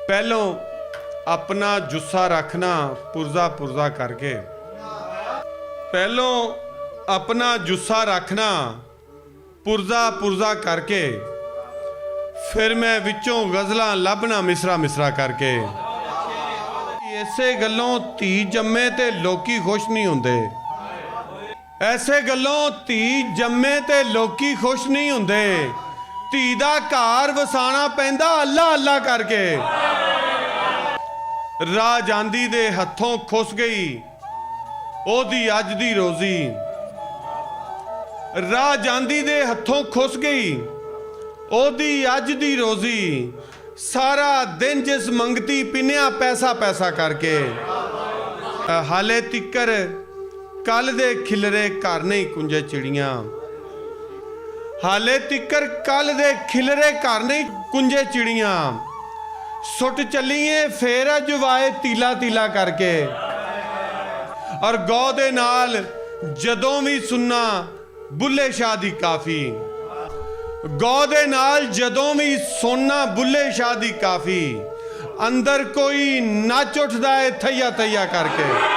पहलों अपना जुस्सा रखना पुरजा पुरजा करके, पहलों अपना जुस्सा रखना पुरजा पुरजा करके, फिर मैं विचों गज़लां लभना मिसरा मिसरा करके। इसे गल्लों धी जम्मे ते लोकी खुश नहीं हुंदे, ऐसे गल्लों धी जम्मे ते लोकी खुश नहीं हुंदे। धी दा घर वसाना पैंदा अल्लाह अल्लाह करके। राह जांदी दे हथों खुस गई ओदी अज दी रोजी, राह जांदी दे हथों खुस गई ओदी अज दी रोजी। सारा दिन जिस मंगती पिन्या पैसा पैसा करके, हाले तिकर कल दे खिलरे घर नहीं कुंजे चिड़ियां, हाले तिकर कल दे खिलरे घर नहीं कुंजे चिड़ियां। सुट चलीए फेर जुवाए तीला तीला करके, और गौ दे नाल जदों भी सुनना बुल्ले शाह दी काफी, गौ दे नाल जदों भी सुनना बुल्ले शाह दी काफी। अंदर कोई नच उठदा है थैया थैया करके।